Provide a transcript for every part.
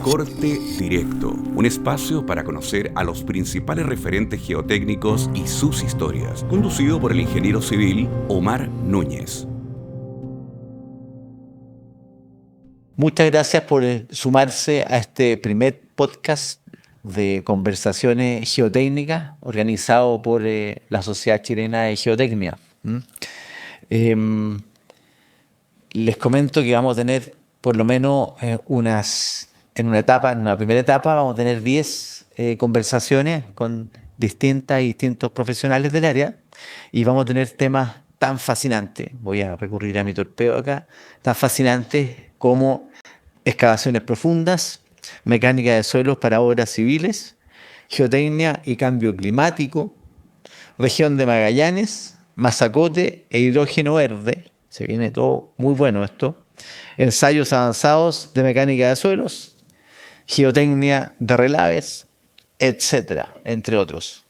Corte Directo, un espacio para conocer a los principales referentes geotécnicos y sus historias, conducido por el ingeniero civil Omar Núñez. Muchas gracias por sumarse a este primer podcast de conversaciones geotécnicas organizado por la Sociedad Chilena de Geotecnia. Les comento que vamos a tener por lo menos en una primera etapa vamos a tener 10 conversaciones con distintos profesionales del área y vamos a tener temas tan fascinantes, voy a recurrir a mi torpeo acá, tan fascinantes como excavaciones profundas, mecánica de suelos para obras civiles, geotecnia y cambio climático, región de Magallanes, Mazacote e hidrógeno verde. Se viene todo muy bueno esto. Ensayos avanzados de mecánica de suelos, geotecnia de relaves, etcétera, entre otros.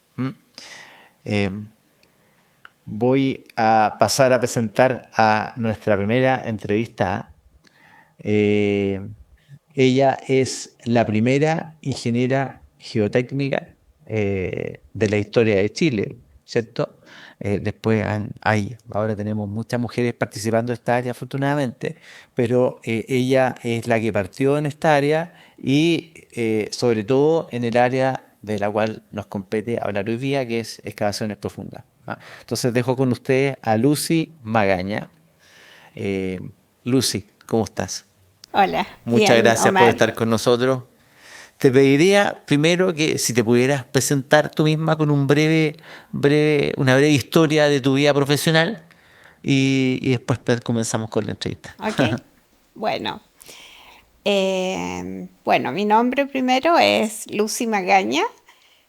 Voy a pasar a presentar a nuestra primera entrevista. Ella es la primera ingeniera geotécnica de la historia de Chile, ¿cierto? Ahora tenemos muchas mujeres participando de esta área, afortunadamente, pero ella es la que partió en esta área y sobre todo en el área de la cual nos compete hablar hoy día, que es excavaciones profundas. Entonces dejo con ustedes a Lucy Magaña. Lucy, ¿cómo estras? Hola. Muchas bien, gracias Omar. por estar con nosotros. Te pediría primero que si te pudieras presentar tú misma con una breve historia de tu vida profesional y después comenzamos con la entrevista. Ok. Bueno. Mi nombre primero es Lucy Magaña.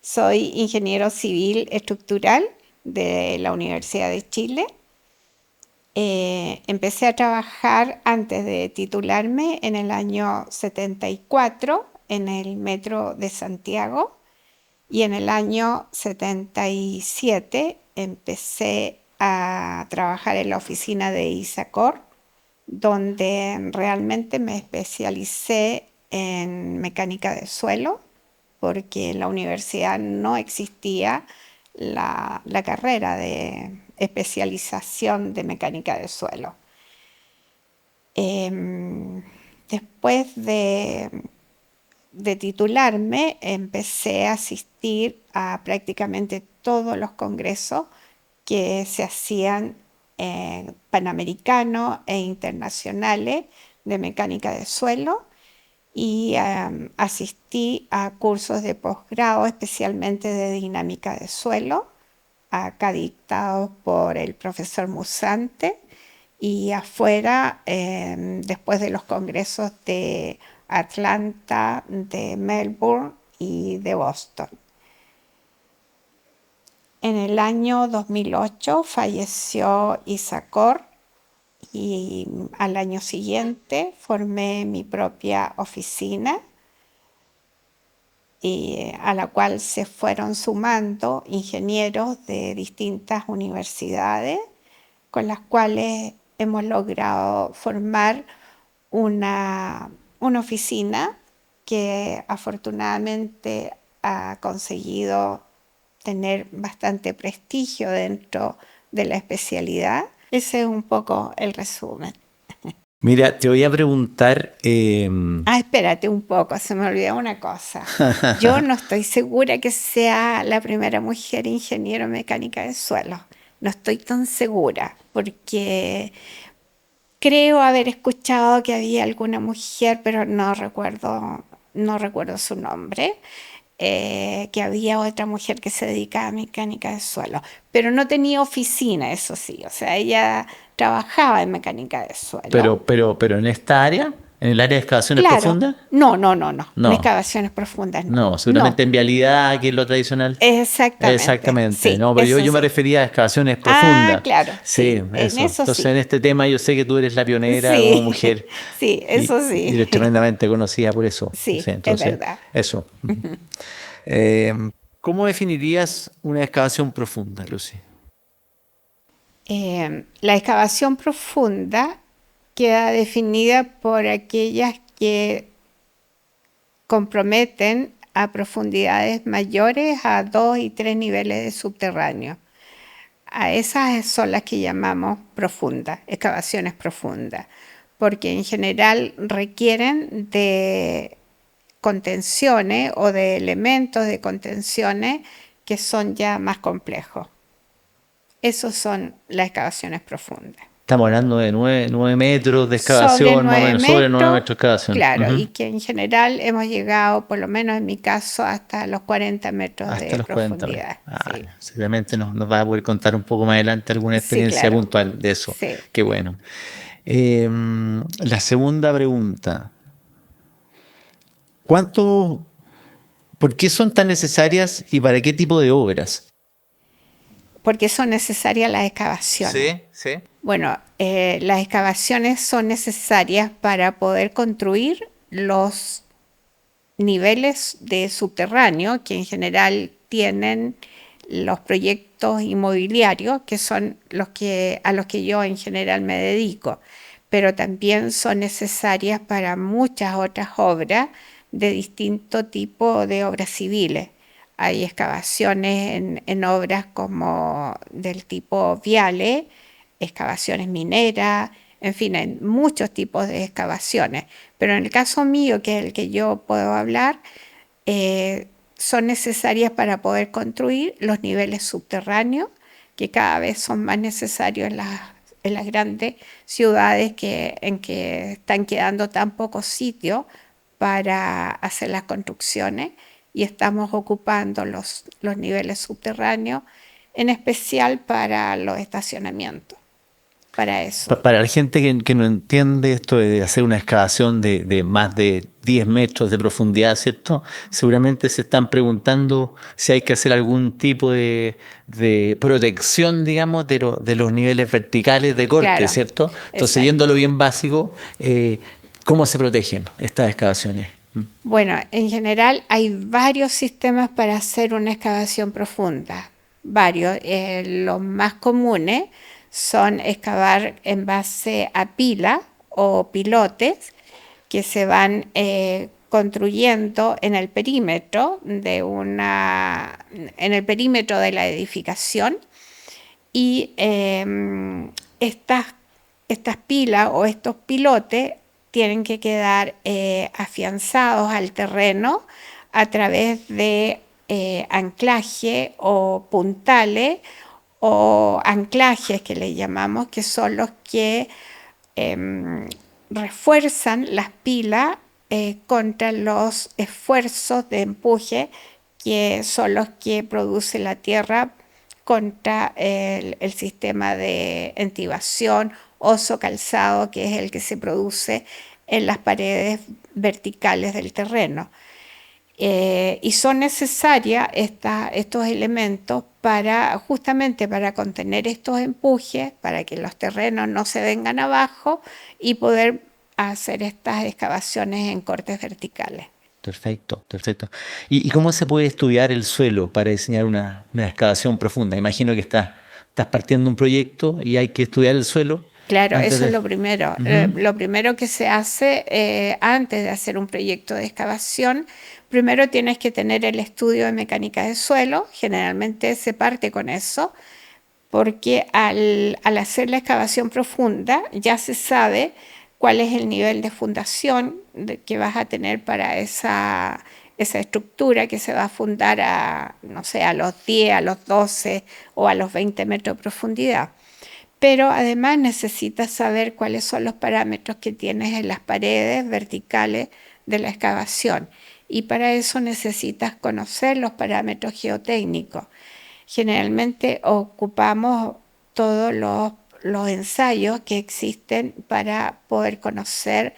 Soy ingeniero civil estructural de la Universidad de Chile. Empecé a trabajar antes de titularme en el año 74 en el Metro de Santiago y en el año 77 empecé a trabajar en la oficina de ISACOR, donde realmente me especialicé en mecánica de suelo, porque en la universidad no existía la carrera de especialización de mecánica de suelo. Después de titularme, empecé a asistir a prácticamente todos los congresos que se hacían panamericanos e internacionales de mecánica de suelo y asistí a cursos de posgrado, especialmente de dinámica de suelo, acá dictados por el profesor Musante, y afuera, después de los congresos de Atlanta, de Melbourne y de Boston. En el año 2008 falleció ISACOR y al año siguiente formé mi propia oficina a la cual se fueron sumando ingenieros de distintas universidades con las cuales hemos logrado formar una oficina que afortunadamente ha conseguido tener bastante prestigio dentro de la especialidad. Ese es un poco el resumen. Mira, te voy a preguntar... Espérate un poco, se me olvidó una cosa. Yo no estoy segura que sea la primera mujer ingeniero mecánica de suelo. No estoy tan segura, porque creo haber escuchado que había alguna mujer, pero no recuerdo su nombre, que había otra mujer que se dedicaba a mecánica de suelo, pero no tenía oficina, eso sí, o sea, ella trabajaba en mecánica de suelo. Pero en esta área, en el área de excavaciones Claro. profundas. No. No. Excavaciones profundas no. No, seguramente en vialidad, que es lo tradicional. Exactamente. Sí, No, pero yo me sí. refería a excavaciones profundas. Claro. Sí, eso. En eso Entonces, sí. en este tema yo sé que tú eres la pionera Sí. como mujer. Sí, eso sí. Y eres tremendamente conocida por eso. Sí, entonces, es verdad. Eso. ¿Cómo definirías una excavación profunda, Lucy? La excavación profunda queda definida por aquellas que comprometen a profundidades mayores a 2 y 3 niveles de subterráneo. A esas son las que llamamos profundas, excavaciones profundas, porque en general requieren de contenciones o de elementos de contenciones que son ya más complejos. Esos son las excavaciones profundas. Estamos hablando de 9 metros de excavación, más o menos, sobre 9 metros de excavación. Claro, y que en general hemos llegado, por lo menos en mi caso, hasta los 40 metros Hasta de los 40 profundidad. metros. Seguramente nos va a poder contar un poco más adelante alguna experiencia claro. puntual de eso. Sí. Qué bueno. La segunda pregunta. ¿Por qué son tan necesarias y para qué tipo de obras? Porque son necesarias las excavaciones. Sí. Bueno, las excavaciones son necesarias para poder construir los niveles de subterráneo que en general tienen los proyectos inmobiliarios, que son a los que yo en general me dedico, pero también son necesarias para muchas otras obras de distinto tipo de obras civiles. Hay excavaciones en obras como del tipo viales, excavaciones mineras, en fin, hay muchos tipos de excavaciones. Pero en el caso mío, que es el que yo puedo hablar, son necesarias para poder construir los niveles subterráneos, que cada vez son más necesarios en las grandes ciudades en que están quedando tan pocos sitios para hacer las construcciones, y estamos ocupando los niveles subterráneos, en especial para los estacionamientos. Para eso. Para la gente que no entiende esto de hacer una excavación de más de 10 metros de profundidad, ¿cierto? Seguramente se están preguntando si hay que hacer algún tipo de protección, digamos, de los niveles verticales de corte, Claro, ¿cierto? Entonces, exacto. yendo a lo bien básico, ¿cómo se protegen estas excavaciones? Bueno, en general hay varios sistemas para hacer una excavación profunda. Varios. Los más comunes son excavar en base a pila o pilotes que se van construyendo en el perímetro de la edificación, y estas pilas o estos pilotes tienen que quedar afianzados al terreno a través de anclaje o puntales o anclajes que le llamamos, que son los que refuerzan las pilas contra los esfuerzos de empuje, que son los que produce la tierra contra el sistema de entibación oso calzado, que es el que se produce en las paredes verticales del terreno. Y son necesarias estos elementos justamente para contener estos empujes, para que los terrenos no se vengan abajo y poder hacer estas excavaciones en cortes verticales. Perfecto. ¿Y cómo se puede estudiar el suelo para diseñar una excavación profunda? Imagino que estás partiendo un proyecto y hay que estudiar el suelo. Claro, eso es lo primero. Lo primero que se hace antes de hacer un proyecto de excavación, primero tienes que tener el estudio de mecánica de suelo. Generalmente se parte con eso, porque al hacer la excavación profunda ya se sabe cuál es el nivel de fundación que vas a tener para esa estructura que se va a fundar a los 10, a los 12 o a los 20 metros de profundidad. Pero además necesitas saber cuáles son los parámetros que tienes en las paredes verticales de la excavación. Y para eso necesitas conocer los parámetros geotécnicos. Generalmente ocupamos todos los ensayos que existen para poder conocer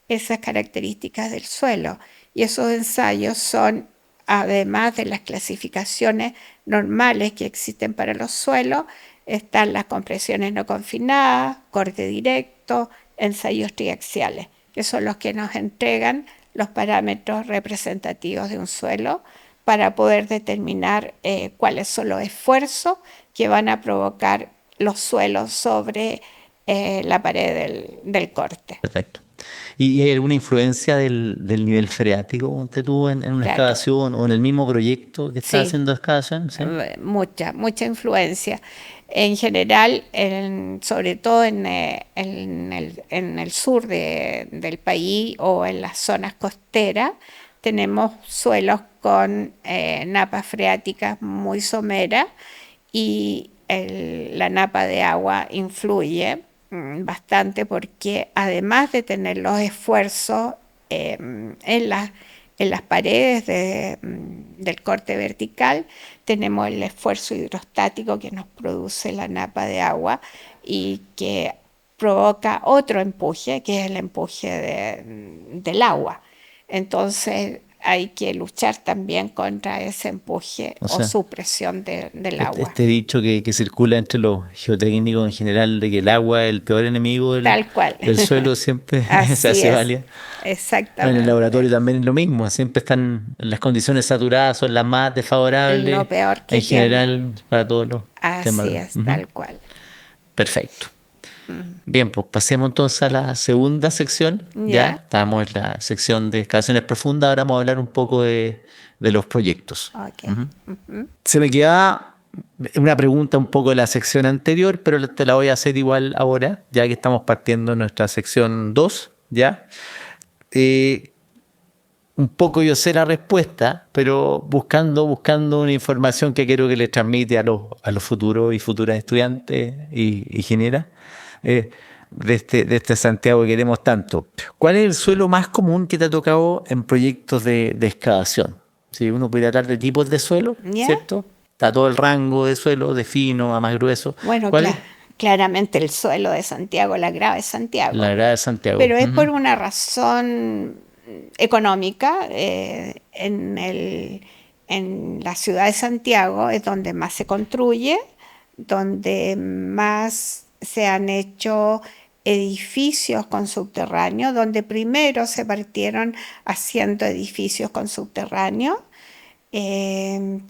esas características del suelo. Y esos ensayos son, además de las clasificaciones normales que existen para los suelos, están las compresiones no confinadas, corte directo, ensayos triaxiales, que son los que nos entregan los parámetros representativos de un suelo para poder determinar cuáles son los esfuerzos que van a provocar los suelos sobre la pared del corte. Perfecto. ¿Y hay alguna influencia del nivel freático ponte tú en una Claro. excavación o en el mismo proyecto que estás Sí. haciendo excavación? ¿Sí? Mucha influencia. En general, sobre todo en el sur del país o en las zonas costeras, tenemos suelos con napas freáticas muy someras y la napa de agua influye bastante porque además de tener los esfuerzos en las paredes del corte vertical, tenemos el esfuerzo hidrostático que nos produce la napa de agua y que provoca otro empuje, que es el empuje del agua. Entonces hay que luchar también contra ese empuje O o sea, supresión del agua. Este dicho que circula entre los geotécnicos en general de que el agua es el peor enemigo Tal cual. del suelo siempre se Así hace es. válida. En el Exactamente. laboratorio también es lo mismo, siempre están las condiciones saturadas, son las más desfavorables Lo peor que en tiene. general para todos los temas. Así es, Ujú. tal cual. Perfecto. Bien, pues pasemos entonces a la segunda sección. Ya Ya. estamos en la sección de excavaciones profundas, ahora vamos a hablar un poco de los proyectos. Ok. Ujú. Se me queda una pregunta un poco de la sección anterior, pero te la voy a hacer igual ahora, ya que estamos partiendo en nuestra sección 2, ¿ya? Un poco yo sé la respuesta, pero buscando una información que quiero que le transmite a los futuros y futuras estudiantes y ingenieras de este Santiago que queremos tanto. ¿Cuál es el suelo más común que te ha tocado en proyectos de excavación? Si uno pudiera hablar de tipos de suelo, Ya. ¿cierto? Está todo el rango de suelo, de fino a más grueso. Bueno, ¿Cuál es? claramente el suelo de Santiago, la grava de Santiago. La grada de Santiago. Pero es Ujú. por una razón económica. En la ciudad de Santiago es donde más se construye, donde más se han hecho edificios con subterráneos, donde primero se partieron haciendo edificios con subterráneos.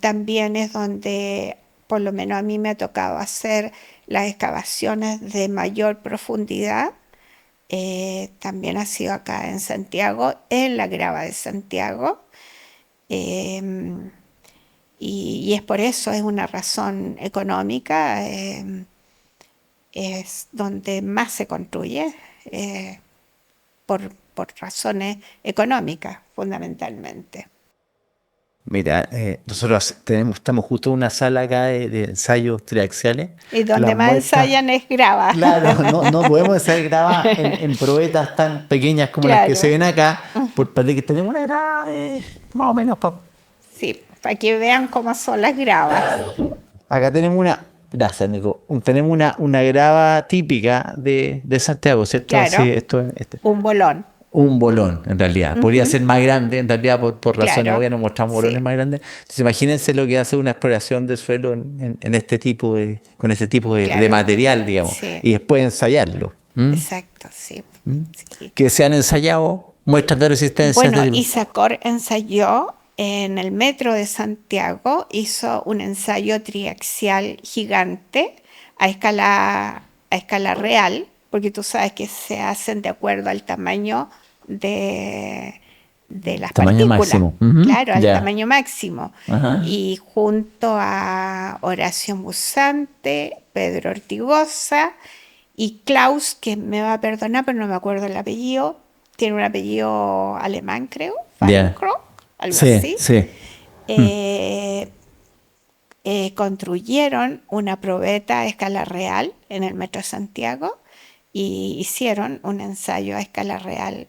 También es donde, por lo menos a mí me ha tocado hacer las excavaciones de mayor profundidad. También ha sido acá en Santiago, en la grava de Santiago. Y es por eso, es una razón económica, es donde más se construye, por razones económicas, fundamentalmente. Mira, nosotros estamos justo en una sala acá de ensayos triaxiales. Y donde Las más muestras- ensayan es grava. Claro, no podemos hacer grabadas en probetas tan pequeñas como las que Claro. se ven acá, para que tenemos una grava más o menos. Sí, para que vean cómo son las gravas. Acá tenemos gracias Nico, tenemos una grava típica de Santiago, ¿cierto? Claro. Sí, esto es Un bolón. un bolón, en realidad. Podría ser más grande, en realidad, por razones Claro. obvias, nos mostramos bolones Sí. más grandes. Entonces, imagínense lo que hace una exploración del suelo con este tipo de Claro. material, digamos, Sí. y después ensayarlo. ¿Mm? Exacto, sí. Sí. Que se han ensayado muestras de resistencia. Bueno, de tipo. Isacor ensayó en el metro de Santiago, hizo un ensayo triaxial gigante a escala real, porque tú sabes que se hacen de acuerdo al tamaño de las Tamaño partículas. máximo. Ujú, Claro, al ya. tamaño máximo. Ajá. Y junto a Horacio Musante, Pedro Ortigosa y Klaus, que me va a perdonar, pero no me acuerdo el apellido, tiene un apellido alemán, creo, Ya. Fallenkropp, algo Sí, así. sí. Construyeron una probeta a escala real en el Metro de Santiago y hicieron un ensayo a escala real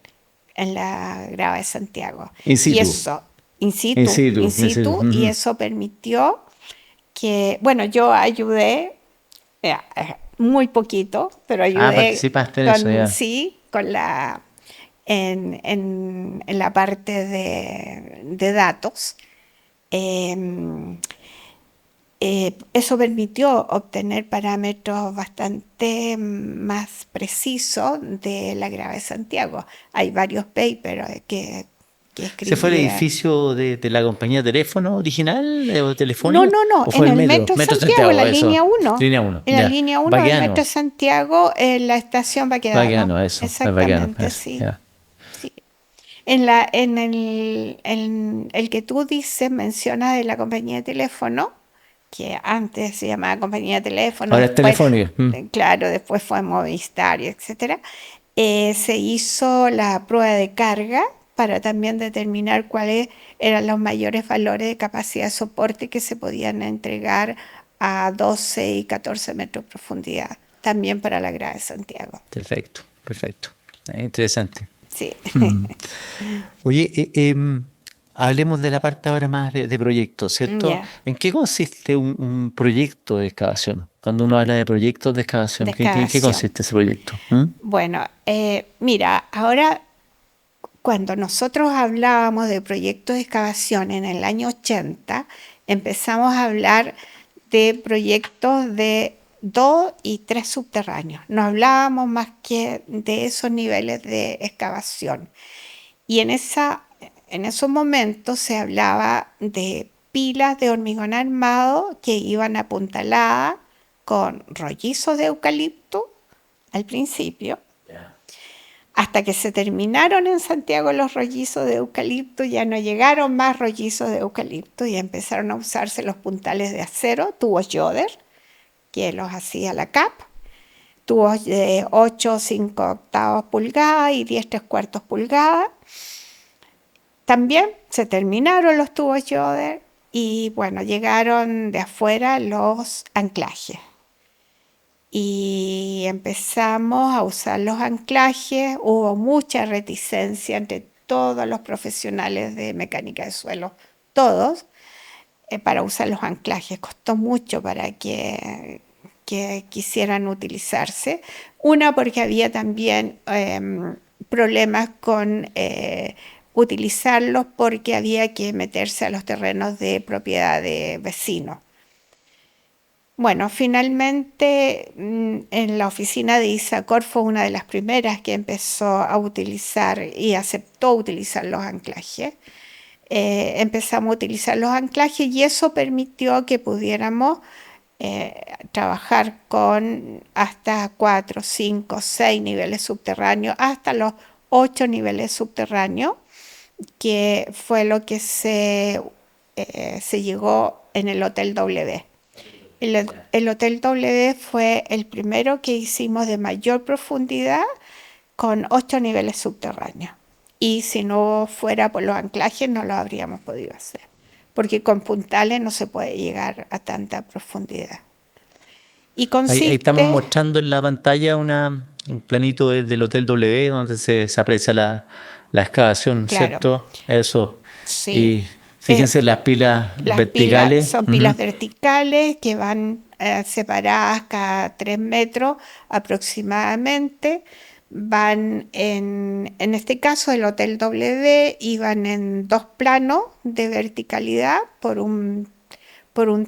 en la grava de Santiago. In situ. Y eso, in situ, In situ, in in situ, situ, y ujú. eso permitió que, bueno, yo ayudé muy poquito, pero ayudé participaste en eso, ya. sí, en la parte de datos. Eso permitió obtener parámetros bastante más precisos de la grava de Santiago. Hay varios papers que ¿Ese fue el escribía. edificio de la compañía de teléfono original o No, telefónica? no, ¿O fue en el Metro Santiago, en la eso? línea 1. Línea 1, En la ya. línea 1 del Baqueano, Metro Santiago, en la estación Baquedano. baqueano, eso. Es baqueano, Exactamente, eso, sí. ya. Sí. En el que tú dices, mencionas de la compañía de teléfono, que antes se llamaba compañía de teléfono, Ahora es después, telefónica. claro, después fue Movistar, y etcétera. Se hizo la prueba de carga para también determinar cuáles eran los mayores valores de capacidad de soporte que se podían entregar a 12 y 14 metros de profundidad, también para la Grada de Santiago. Perfecto, perfecto. Interesante. Sí. Oye, hablemos de la parte ahora más de proyectos, ¿cierto? Ya. ¿En qué consiste un proyecto de excavación? Cuando uno habla de proyectos de excavación, De ¿en qué excavación. consiste ese proyecto? ¿Mm? Bueno, mira, ahora cuando nosotros hablábamos de proyectos de excavación en el año 80, empezamos a hablar de proyectos de 2 y 3 subterráneos. No hablábamos más que de esos niveles de excavación. Y en esos momentos se hablaba de pilas de hormigón armado que iban apuntaladas con rollizos de eucalipto al principio. Hasta que se terminaron en Santiago los rollizos de eucalipto, ya no llegaron más rollizos de eucalipto y empezaron a usarse los puntales de acero, tubos Yoder, que los hacía la CAP, tubos de 8 5 octavos pulgadas y 10 3/4 pulgadas. También se terminaron los tubos Yoder y bueno, llegaron de afuera los anclajes. Y empezamos a usar los anclajes, hubo mucha reticencia entre todos los profesionales de mecánica de suelo, todos, para usar los anclajes. Costó mucho para que quisieran utilizarse. Una, porque había también problemas con utilizarlos porque había que meterse a los terrenos de propiedad de vecinos. Bueno, finalmente en la oficina de ISACOR fue una de las primeras que empezó a utilizar y aceptó utilizar los anclajes. Empezamos a utilizar los anclajes y eso permitió que pudiéramos trabajar con hasta 4, 5, 6 niveles subterráneos, hasta los 8 niveles subterráneos, que fue lo que se llegó en el Hotel W. El Hotel W fue el primero que hicimos de mayor profundidad con 8 niveles subterráneos. Y si no fuera por los anclajes no lo habríamos podido hacer, porque con puntales no se puede llegar a tanta profundidad. Y Ahí estamos mostrando en la pantalla un planito del Hotel W donde se aprecia la excavación, claro, ¿cierto? Eso. Sí. Y fíjense las pilas verticales. Son pilas verticales que van separadas cada 3 metros aproximadamente. Van en este caso el Hotel W iban en 2 planos de verticalidad por un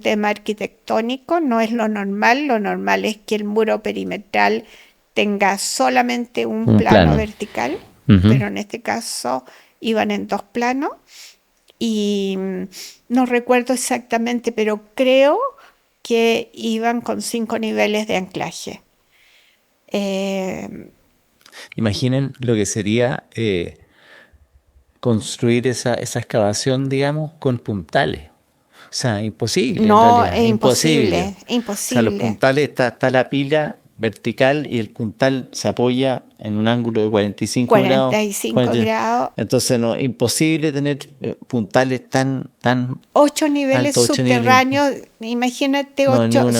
tema arquitectónico. No es lo normal es que el muro perimetral tenga solamente un plano vertical, pero en este caso iban en 2 planos. Y no recuerdo exactamente, pero creo que iban con 5 niveles de anclaje. Imaginen lo que sería construir esa excavación, digamos, con puntales. O sea, imposible. No, en realidad, es imposible. O sea, los puntales está la pila vertical y el puntal se apoya en un ángulo de 45 grados. 45 grados. Entonces, no, imposible tener puntales tan 8 niveles alto, 8 subterráneos, imagínate, 8,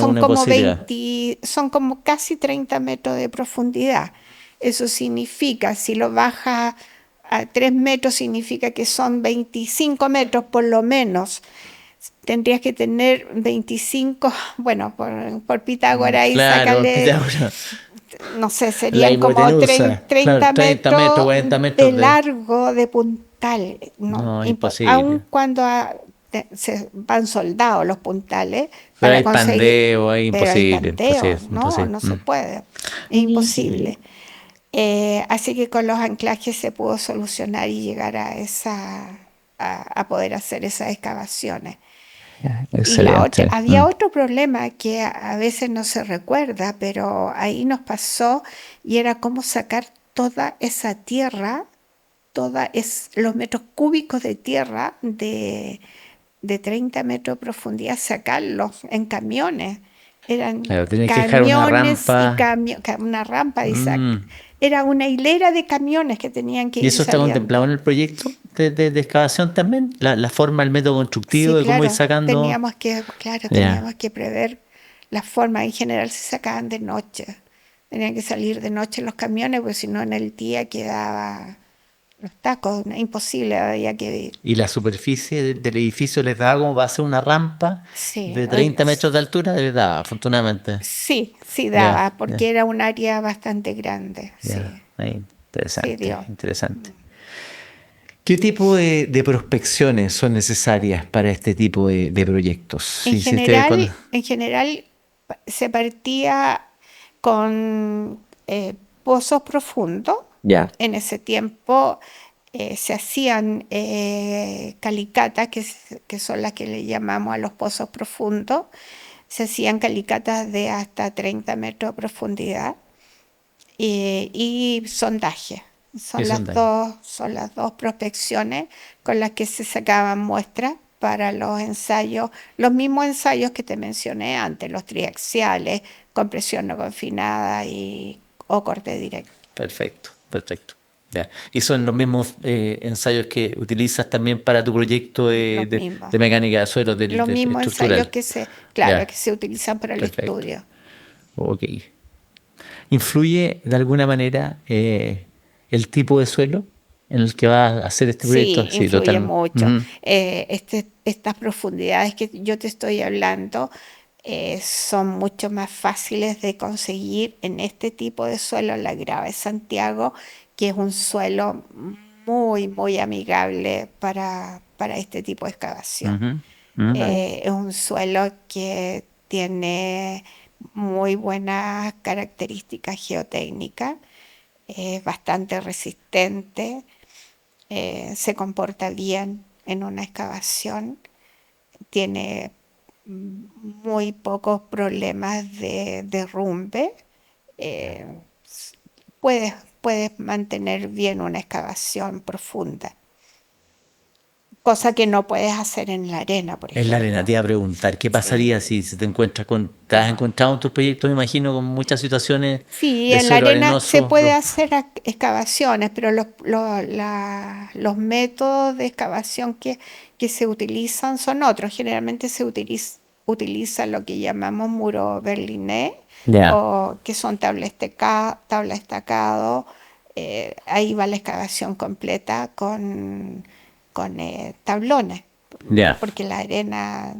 son como casi 30 metros de profundidad. Eso significa, si lo bajas a 3 metros, significa que son 25 metros por lo menos. Tendrías que tener 25, bueno, por Pitágoras y sacarle, no sé, serían como 30 metros, 40 metros de largo de puntal. No, imposible. Aun cuando se van soldados los puntales. Pero hay pandeo, es imposible. No se puede, es imposible. Así que con los anclajes se pudo solucionar y llegar a poder hacer esas excavaciones. Y Excelente. había otro problema que a veces no se recuerda, pero ahí nos pasó y era cómo sacar toda esa tierra, los metros cúbicos de tierra de 30 metros de profundidad, sacarlos en camiones. Eran Claro, tienes que dejar una camiones y rampa. una rampa de Mm. era una hilera de camiones que tenían que ¿Y ir eso está saliendo. contemplado en el proyecto de excavación también? La forma, el método constructivo Sí, de cómo ir claro, sacando. claro, Ya. teníamos que prever las formas. En general se sacaban de noche. Tenían que salir de noche los camiones, porque si no en el día quedaba los tacos, imposible, había que ir. Y la superficie del edificio les daba como va a ser una rampa Sí, de 30 metros de altura, les daba, afortunadamente. sí Ya, daba, ya, porque era un área bastante grande, ya. sí, Ahí, sí interesante, dio. interesante. ¿Qué tipo de prospecciones son necesarias para este tipo de proyectos? Si hiciste con... En general se partía con pozos profundos. Ya. En ese tiempo se hacían calicatas, que son las que le llamamos a los pozos profundos. Se hacían calicatas de hasta 30 metros de profundidad y sondaje. ¿Qué son daños? Son las dos prospecciones con las que se sacaban muestras para los ensayos, los mismos ensayos que te mencioné antes, los triaxiales, compresión no confinada o corte directo. Perfecto, perfecto. Ya. ¿Y son los mismos ensayos que utilizas también para tu proyecto Los mismos. de mecánica de suelos Los mismos ensayos estructural? claro, Ya, que se utilizan para el perfecto. estudio. Ok. ¿Influye de alguna manera el tipo de suelo en el que vas a hacer este proyecto? Sí, Sí, influye totalmente. mucho. Estas profundidades que yo te estoy hablando son mucho más fáciles de conseguir en este tipo de suelo, la grava de Santiago, que es un suelo muy amigable para este tipo de excavación. Es un suelo que tiene muy buenas características geotécnicas, es bastante resistente, se comporta bien en una excavación, tiene muy pocos problemas de derrumbe, eh, puedes, puedes mantener bien una excavación profunda, cosa que no puedes hacer en la arena, por En la arena te ejemplo. iba a preguntar, ¿qué Sí. pasaría si se te encuentras te has encontrado en tus proyectos, me imagino, con muchas situaciones Sí, de en la suelo arena se arenoso? puede hacer excavaciones, pero los métodos de excavación que se utilizan son otros. Generalmente utiliza lo que llamamos muro berlinés, Ya, o que son tabla estacado. Ahí va la excavación completa con tablones, ya, porque la arena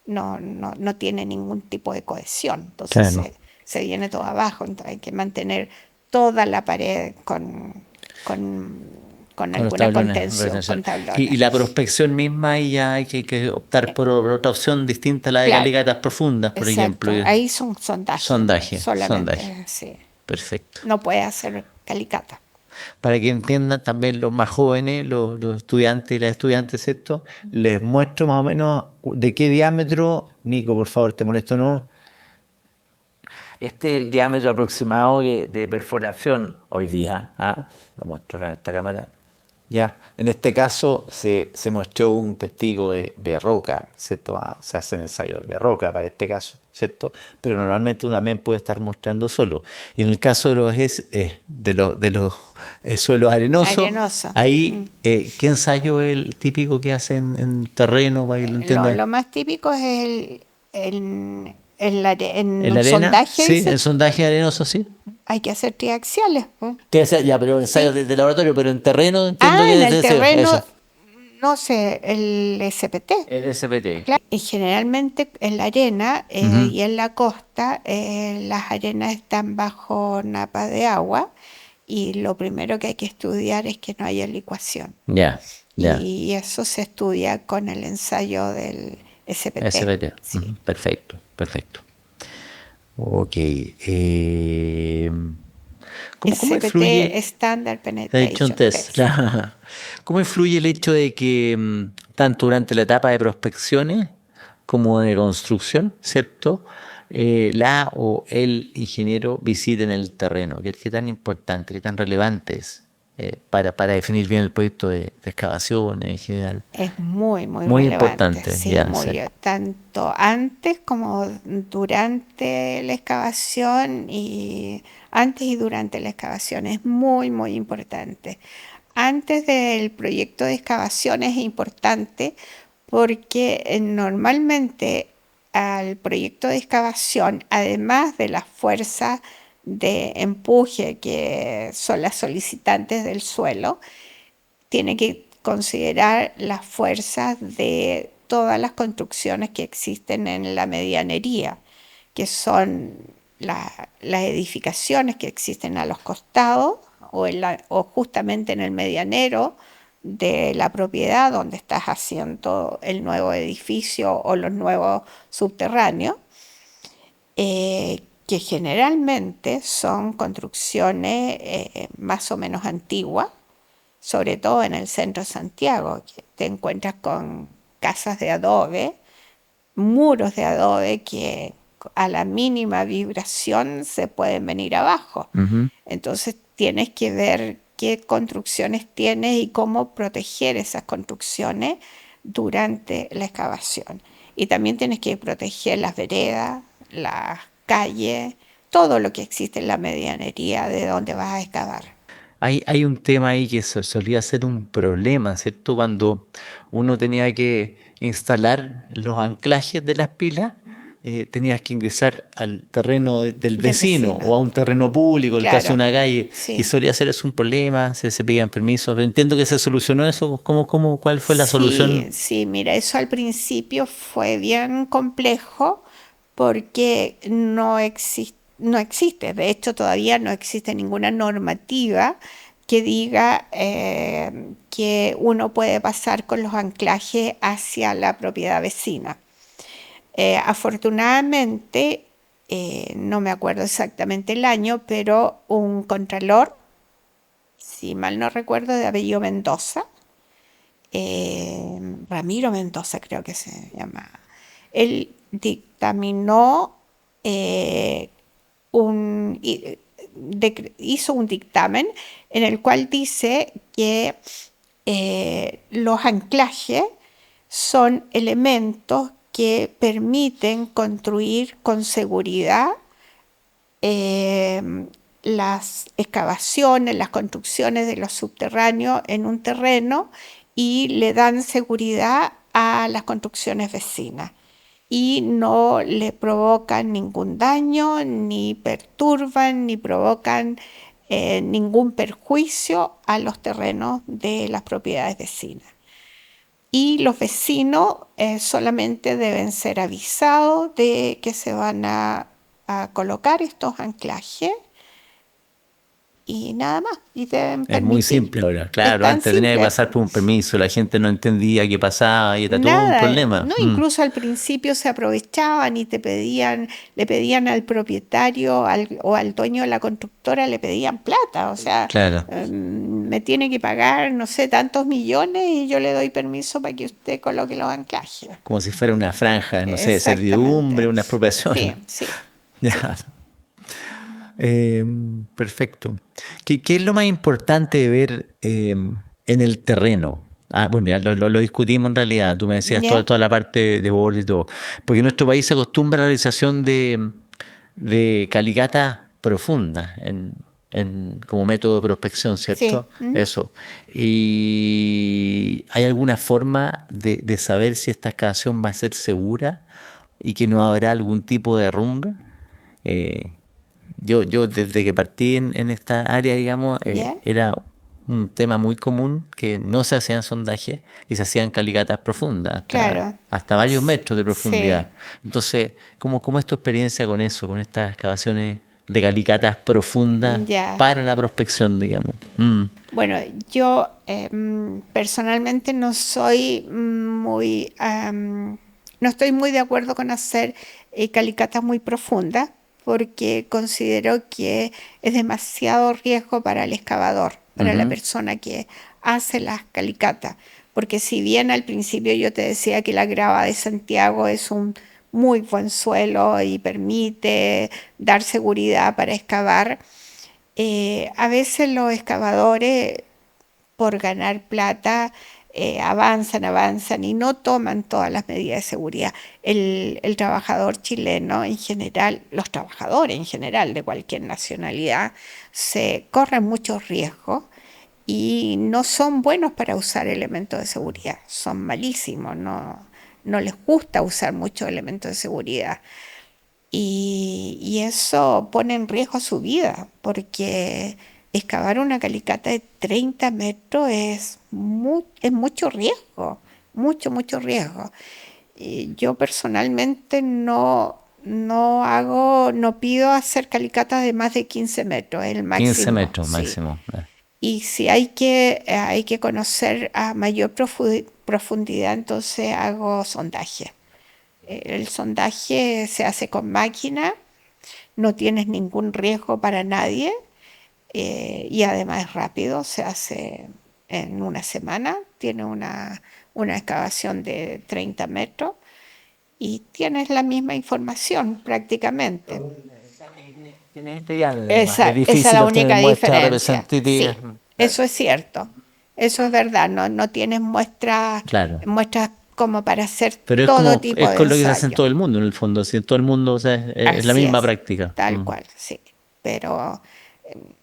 no tiene ningún tipo de cohesión, entonces claro. se viene todo abajo, entonces hay que mantener toda la pared con Con los alguna tablones de contención, retención. con Y tablones. la prospección misma, ahí ya hay que optar por otra opción distinta a la de Claro, caligatas profundas, por ejemplo. exacto, ahí son sondajes, Sondaje, sondaje. solamente, sí. Perfecto. No puede hacer calicata. Para que entiendan también los más jóvenes, los estudiantes y las estudiantes, ¿cierto? Les muestro más o menos de qué diámetro, Nico, por favor, te molesto, ¿no? Este es el diámetro aproximado de perforación hoy día. ¿Ah? Lo muestro acá en esta cámara. Ya, en este caso se mostró un testigo de roca, ¿cierto? Se hacen ensayos de roca para este caso, ¿cierto? Pero normalmente uno también puede estar mostrando solo. Y en el caso de los suelos arenosos, Arenoso. ahí, ¿qué ensayo es el típico que hacen en terreno para que lo entiendan? Lo más típico es en ¿En la un arena? sondaje, Sí, dice, el sondaje arenoso, sí. hay que hacer triaxiales, pues. Ya, pero ensayos Sí. de laboratorio, pero en terreno entiendo Ah, que en es el eso. terreno, no sé, el SPT. El SPT. Claro. Y generalmente en la arena Ujú. y en la costa, las arenas están bajo napa de agua y lo primero que hay que estudiar es que no haya licuación. Ya, ya. Y eso se estudia con el ensayo del SPT. SPT. Sí. Ujú. Perfecto, perfecto. Ok. ¿Cómo SPT, influye? Standard Penetration Penetration Test, Test. claro. ¿Cómo influye el hecho de que tanto durante la etapa de prospecciones como de construcción, ¿cierto? La o el ingeniero visiten el terreno. ¿Qué tan importante, qué tan relevante es para definir bien el proyecto de excavaciones en general? Es muy, muy Muy relevante, importante, sí, ya, sí. muy, tanto antes como durante la excavación y antes y durante la excavación. Es muy, muy importante. Antes del proyecto de excavación es importante porque normalmente al proyecto de excavación, además de las fuerzas de empuje que son las solicitantes del suelo, tiene que considerar las fuerzas de todas las construcciones que existen en la medianería, que son las edificaciones que existen a los costados o justamente en el medianero de la propiedad donde estás haciendo el nuevo edificio o los nuevos subterráneos, que generalmente son construcciones más o menos antiguas, sobre todo en el centro de Santiago, que te encuentras con casas de adobe, muros de adobe que a la mínima vibración se pueden venir abajo. Ujú. Entonces tienes que ver qué construcciones tienes y cómo proteger esas construcciones durante la excavación. Y también tienes que proteger las veredas, las calles, todo lo que existe en la medianería de donde vas a excavar. Hay un tema ahí que solía ser un problema, ¿cierto? Cuando uno tenía que instalar los anclajes de las pilas, tenías que ingresar al terreno del Del vecino o vecino, a un terreno público, el caso de claro, una calle, y sí. solía ser eso un problema, se pedían permisos. Entiendo que se solucionó eso. ¿Cuál fue la Sí, solución? sí, mira, eso al principio fue bien complejo porque no existe, de hecho todavía no existe ninguna normativa que diga que uno puede pasar con los anclajes hacia la propiedad vecina. Afortunadamente, no me acuerdo exactamente el año, pero un contralor, si mal no recuerdo, de apellido Mendoza, Ramiro Mendoza creo que se llama. Él dictaminó un, hizo un dictamen en el cual dice que los anclajes son elementos que permiten construir con seguridad las excavaciones, las construcciones de los subterráneos en un terreno y le dan seguridad a las construcciones vecinas y no le provocan ningún daño, ni perturban, ni provocan ningún perjuicio a los terrenos de las propiedades vecinas. Y los vecinos solamente deben ser avisados de que se van a colocar estos anclajes y nada más, y deben Es muy permitir. simple ahora. Es Claro, tan antes tenía que simple. pasar por un permiso, la gente no entendía qué pasaba y era todo un Nada, problema. no, incluso al principio se aprovechaban y le pedían al propietario o al dueño de la constructora, le pedían plata, o sea, Claro. me tiene que pagar, no sé, tantos millones y yo le doy permiso para que usted coloque los anclajes. Como si fuera una franja, no sé, de servidumbre, Exactamente. una expropiación. Sí, sí, sí. Ya. Eh, Perfecto. ¿Qué es lo más importante de ver en el terreno? Ah, bueno, ya lo discutimos en realidad. Tú me decías ¿Ya? toda la parte de borde y todo. Porque en nuestro país se acostumbra a la realización de calicatas profundas como método de prospección, Sí. ¿cierto? Eso. ¿Y hay alguna forma de saber si esta excavación va a ser segura y que no habrá algún tipo de derrumbe? Eh, yo desde que partí en esta área, digamos, ¿Ya? era un tema muy común que no se hacían sondajes y se hacían calicatas profundas, Claro. hasta varios metros de Sí. profundidad. Entonces, ¿cómo es tu experiencia con eso, con estas excavaciones de calicatas profundas Ya. para la prospección, digamos? Bueno, yo personalmente no soy no estoy muy de acuerdo con hacer calicatas muy profundas porque considero que es demasiado riesgo para el excavador, para la persona que hace las calicatas. Porque si bien al principio yo te decía que la grava de Santiago es un muy buen suelo y permite dar seguridad para excavar, a veces los excavadores, por ganar plata, avanzan y no toman todas las medidas de seguridad. El trabajador chileno en general, los trabajadores en general de cualquier nacionalidad, se corren muchos riesgos y no son buenos para usar elementos de seguridad, son malísimos, no les gusta usar muchos elementos de seguridad. Y eso pone en riesgo su vida, porque excavar una calicata de 30 metros es mucho riesgo, mucho riesgo. Y yo personalmente no pido hacer calicatas de más de 15 metros, el máximo. 15 metros Sí. máximo. Y si hay que conocer a mayor profundidad, entonces hago sondaje. El sondaje se hace con máquina, no tienes ningún riesgo para nadie, y además es rápido, se hace en una semana, tiene una excavación de 30 metros y tienes la misma información prácticamente. Esa es la única diferencia. Sí, eso es cierto, eso es verdad, no tienes muestras como para hacer Pero todo tipo de es con lo que se hace en ensayo. todo el mundo, en el fondo. Si en todo el mundo, o sea, es la Así misma es, práctica. tal cual, sí. Pero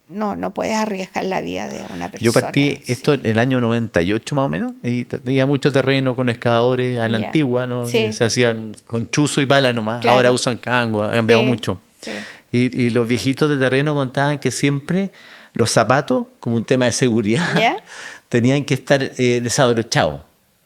no puedes arriesgar la vida de una persona. Yo partí esto sí. en el año 98 más o menos, y tenía mucho terreno con excavadores a la Ya. antigua, ¿no? Sí. Se hacían con chuzo y pala nomás. Claro. Ahora usan cango, ha cambiado Sí, mucho. sí. Y los viejitos de terreno contaban que siempre los zapatos, como un tema de seguridad, ¿Ya? tenían que estar desabrochados.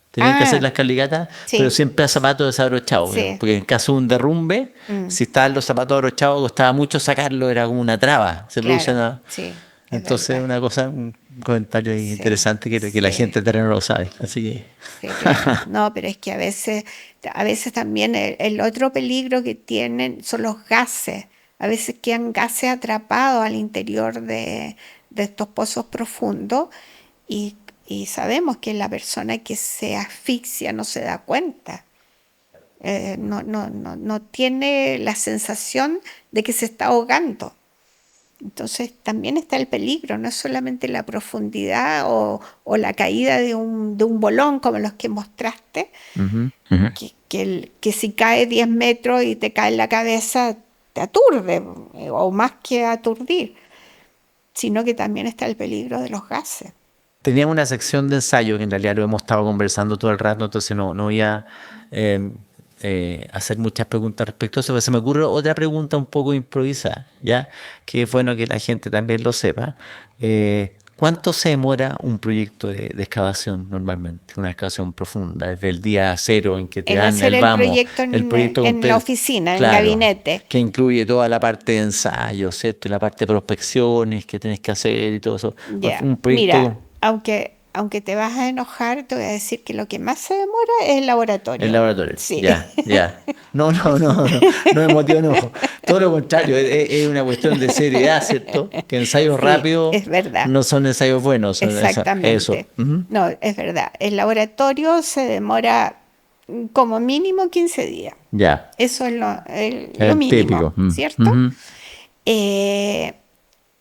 Tenían que hacer las calicatas, sí. pero siempre a zapatos desabrochados. Sí. Porque en caso de un derrumbe, si estaban los zapatos abrochados, costaba mucho sacarlo, era como una traba. Se produce Claro, sí, es Entonces, verdad. una cosa, un comentario ahí Sí, interesante que la sí. gente de terreno lo sabe. Así que. Sí, claro. No, pero es que a veces también el otro peligro que tienen son los gases. A veces quedan gases atrapados al interior de estos pozos profundos y sabemos que la persona que se asfixia no se da cuenta. No tiene la sensación de que se está ahogando. Entonces también está el peligro, no es solamente la profundidad o la caída de un bolón como los que mostraste, que si cae 10 metros y te cae en la cabeza te aturde, o más que aturdir, sino que también está el peligro de los gases. Teníamos una sección de ensayo que en realidad lo hemos estado conversando todo el rato, entonces no voy a hacer muchas preguntas respecto a eso, pero se me ocurre otra pregunta un poco improvisada, ¿ya? Que es bueno que la gente también lo sepa. ¿Cuánto se demora un proyecto de excavación normalmente? Una excavación profunda, desde el día cero en que te En dan hacer el vamos, proyecto el proyecto en completo. la oficina, Claro, en el gabinete. que incluye toda la parte de ensayo, ¿cierto? Y la parte de prospecciones que tienes que hacer y todo eso. Ya. Un proyecto. Mira, aunque te vas a enojar, te voy a decir que lo que más se demora es el laboratorio. El laboratorio. Sí. Ya. No es motivo de enojo. Todo lo contrario, es una cuestión de seriedad, ¿cierto? Que ensayos Sí, rápidos es verdad. no son ensayos buenos. Son Exactamente. Eso. No, es verdad. El laboratorio se demora como mínimo 15 días. Ya. Eso es lo El mínimo, típico. ¿cierto?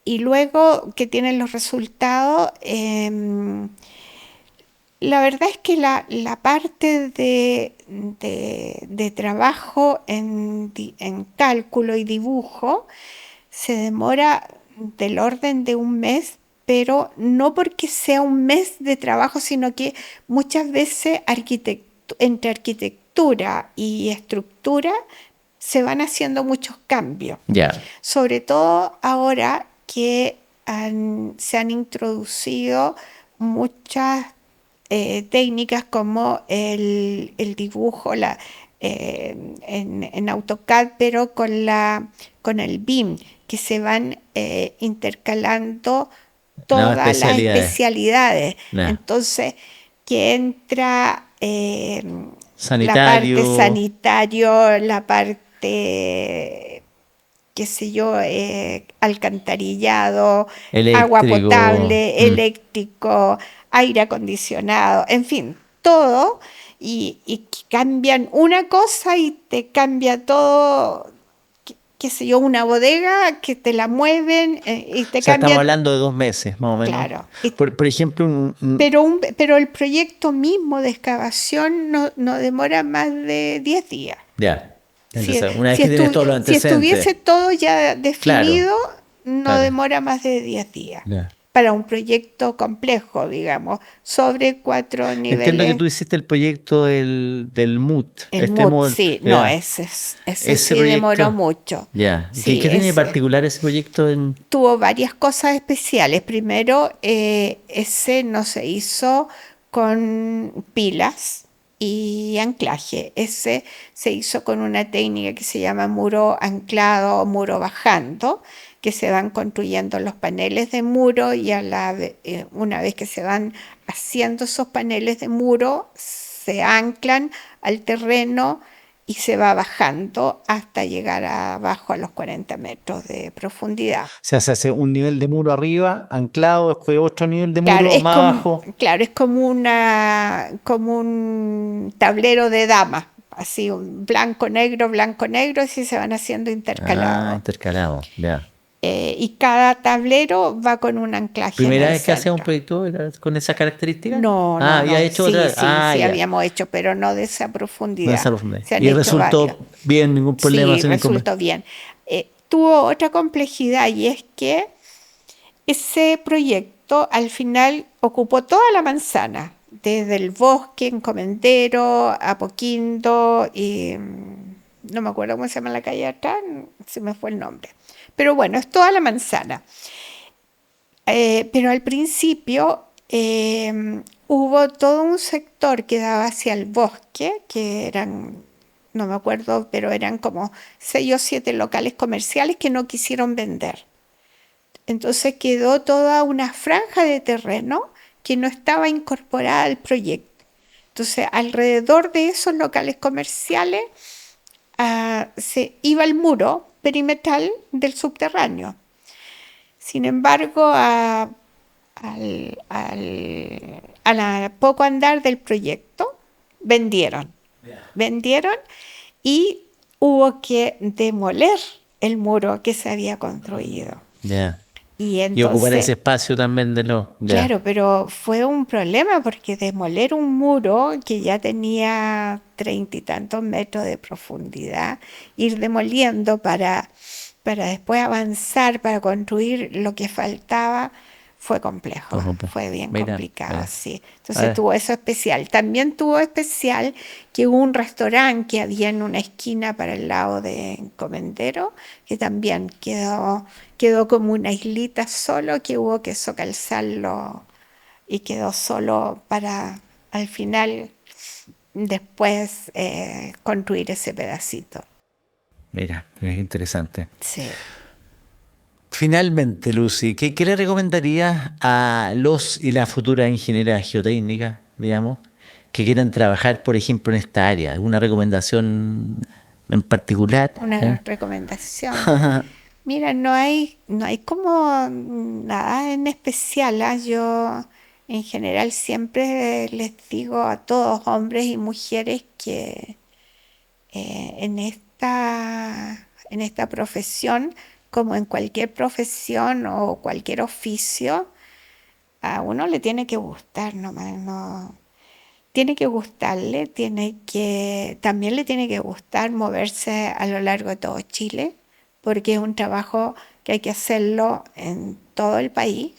Y luego que tienen los resultados, la verdad es que la parte de trabajo en cálculo y dibujo se demora del orden de un mes, pero no porque sea un mes de trabajo, sino que muchas veces entre arquitectura y estructura se van haciendo muchos cambios. Ya. Sobre todo ahora que se han introducido muchas técnicas como el dibujo en AutoCAD, pero con el BIM, que se van intercalando todas las especialidades. Nah. Entonces, que entra sanitario, la parte sanitario, la parte qué sé yo, alcantarillado, agua Eléctrico. potable, eléctrico, aire acondicionado, en fin, todo, y cambian una cosa y te cambia todo, qué sé yo, una bodega que te la mueven y O te sea, estamos cambian, hablando de 2 meses, más o menos. claro. Por ejemplo, Pero el proyecto mismo de excavación no demora más de 10 días. ya. Si, Entonces, una vez si que tienes estu- todos los si estuviese antecedentes, todo ya claro, definido, no claro. demora más de 10 días. Ya. Para un proyecto complejo, digamos, sobre 4 Entiendo que niveles. tú hiciste el proyecto del MUT. El MUT, sí, no, Ya. ese Ese sí demoró proyecto. mucho. Ya. ¿Qué Sí, tiene de ese particular ese proyecto? tuvo varias cosas especiales. Primero, ese no se hizo con pilas y anclaje. Ese se hizo con una técnica que se llama muro anclado o muro bajando, que se van construyendo los paneles de muro y una vez que se van haciendo esos paneles de muro, se anclan al terreno y se va bajando hasta llegar abajo a los 40 metros de profundidad. O sea, se hace un nivel de muro arriba, anclado, después otro nivel de Claro, muro más abajo. claro, es como un tablero de damas, así un blanco, negro, así se van haciendo Ah, intercalados. intercalado. Ya. Y cada tablero va con un anclaje en ¿Primera el vez que hacía un centro. proyecto con esas características? No, Ah, no, había no, hecho otra. Ah, sí, ya. habíamos hecho, pero no de esa No esa profundidad. profundidad. Se han Y hecho varios. resultó bien, ningún problema, Sí, sin inconveniente. resultó bien. Tuvo otra complejidad y es que ese proyecto al final ocupó toda la manzana, desde el bosque en Comendero, Apoquindo y no me acuerdo cómo se llama la calle acá, se me fue el nombre. Pero bueno, es toda la manzana. Pero al principio hubo todo un sector que daba hacia el bosque, que eran, no me acuerdo, pero eran como 6 o 7 locales comerciales que no quisieron vender. Entonces quedó toda una franja de terreno que no estaba incorporada al proyecto. Entonces, alrededor de esos locales comerciales se iba el muro perimetral del subterráneo. Sin embargo, a la poco andar del proyecto, vendieron. Vendieron y hubo que demoler el muro que se había construido. Ya. Y Y ocupar ese entonces, espacio también de los. Ya. claro, pero fue un problema porque demoler un muro que ya tenía 30 y tantos metros de profundidad, ir demoliendo para después avanzar, para construir lo que faltaba, fue complejo, fue bien Mira, complicado, mira. sí. A Entonces ver. tuvo eso especial. También tuvo especial que hubo un restaurante que había en una esquina para el lado de Comendero, que también quedó como una islita solo, que hubo que socalzarlo y quedó solo para al final después construir ese pedacito. Mira, es interesante. Sí. Finalmente, Lucy, ¿qué le recomendarías a los y las futuras ingenieras geotécnicas, digamos, que quieran trabajar, por ejemplo, en esta área? ¿Alguna recomendación en particular? Una recomendación. Mira, no hay como nada en especial, ¿ah? Yo en general siempre les digo a todos, hombres y mujeres, que en esta profesión, como en cualquier profesión o cualquier oficio, a uno le tiene que gustar nomás, no, tiene que gustarle, también le tiene que gustar moverse a lo largo de todo Chile, porque es un trabajo que hay que hacerlo en todo el país,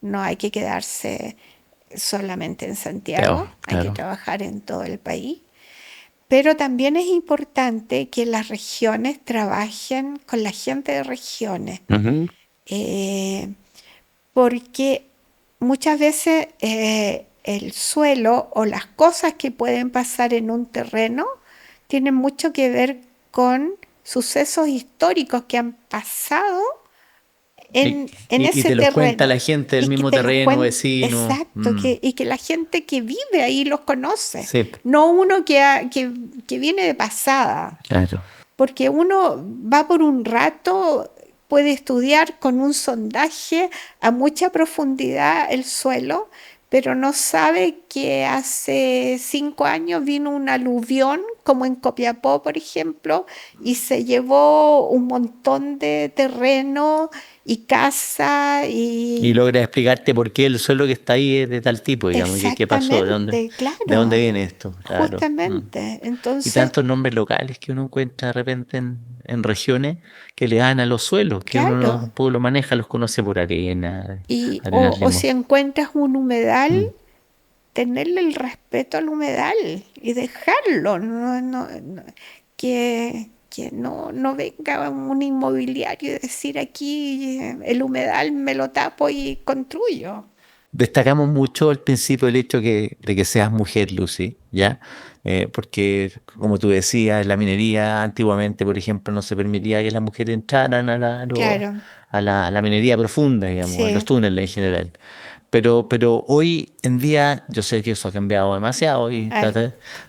no hay que quedarse solamente en Santiago, Claro, hay que claro. trabajar en todo el país. Pero también es importante que las regiones trabajen con la gente de regiones, Ujú. eh, porque muchas veces el suelo o las cosas que pueden pasar en un terreno tienen mucho que ver con sucesos históricos que han pasado en Y ese te los cuenta terreno la gente del y que mismo te los terreno, cuenten, vecino. exacto, y que la gente que vive ahí los conoce, Sí, no uno que viene de pasada. claro. porque uno va por un rato, puede estudiar con un sondaje a mucha profundidad el suelo, pero no sabe que hace 5 años vino un aluvión, como en Copiapó, por ejemplo, y se llevó un montón de terreno y casa Y y logra explicarte por qué el suelo que está ahí es de tal tipo, digamos, qué pasó, exactamente, de dónde claro, viene esto, claro. justamente. Y Entonces, tantos nombres locales que uno encuentra de repente en regiones que le dan a los suelos, que uno claro, no, lo maneja, los conoce por arena, o, arenas o si limos. encuentras un humedal, tenerle el respeto al humedal y dejarlo, que no venga un inmobiliario y decir aquí el humedal me lo tapo y construyo. Destacamos mucho al principio el hecho de que seas mujer, Lucy, ¿ya? Porque, como tú decías, en la minería antiguamente, por ejemplo, no se permitía que las mujeres entraran Claro, a la minería profunda, digamos, a los sí, túneles en general. Pero hoy en día, yo sé que eso ha cambiado demasiado, ah,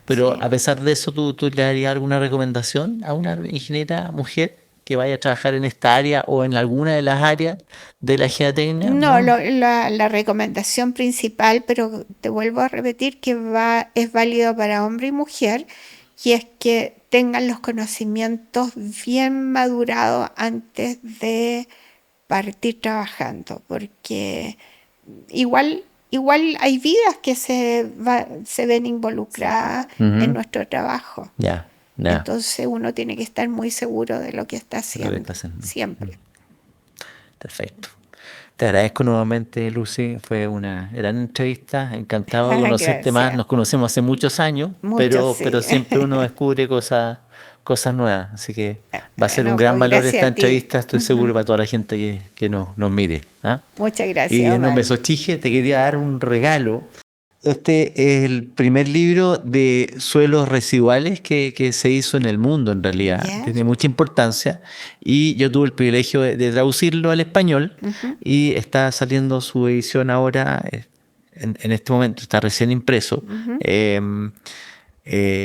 pero a sí. pesar de eso, ¿tú le darías alguna recomendación a una ingeniera mujer que vaya a trabajar en esta área o en alguna de las áreas de la geotecnia? No, ¿No? la recomendación principal, pero te vuelvo a repetir que es válido para hombre y mujer, y es que tengan los conocimientos bien madurados antes de partir trabajando, porque igual hay vidas que se ven involucradas en Ujú. nuestro trabajo. Ya, ya. Entonces uno tiene que estar muy seguro de lo que está Lo que haciendo, está haciendo. siempre. Perfecto. Te agradezco nuevamente, Lucy. Fue una gran entrevista. Encantado de conocerte más. Gracias. Nos conocemos hace muchos años, Mucho, pero sí. siempre uno descubre cosas nuevas. Así que va a ser un No, gran pues valor esta gracias a ti. entrevista, estoy seguro, para toda la gente que nos mire. ¿Ah? Muchas Y gracias, en nombre Omar. de Sochige te quería dar un regalo. Este es el primer libro de suelos residuales que se hizo en el mundo, en realidad. ¿Ya? Tiene mucha importancia y yo tuve el privilegio de traducirlo al español Ujú. y está saliendo su edición ahora, en este momento, está recién impreso. Ujú.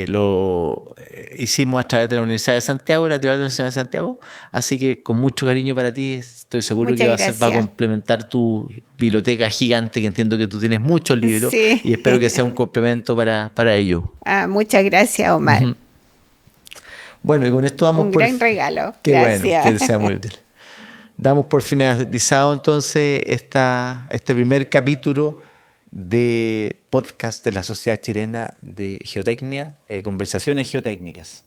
Lo hicimos a través de la Universidad de Santiago, la Teatral de la Universidad de Santiago, así que con mucho cariño para ti, estoy seguro que Muchas va a gracias. complementar tu biblioteca gigante, que entiendo que tú tienes muchos libros, Sí. y espero que sea un complemento para ello. Muchas gracias, Omar. Ujú. Bueno, y con esto damos Un por... gran regalo. Qué bueno, Gracias. que sea muy útil. Damos por finalizado entonces este primer capítulo de podcast de la Sociedad Chilena de Geotecnia, Conversaciones Geotécnicas.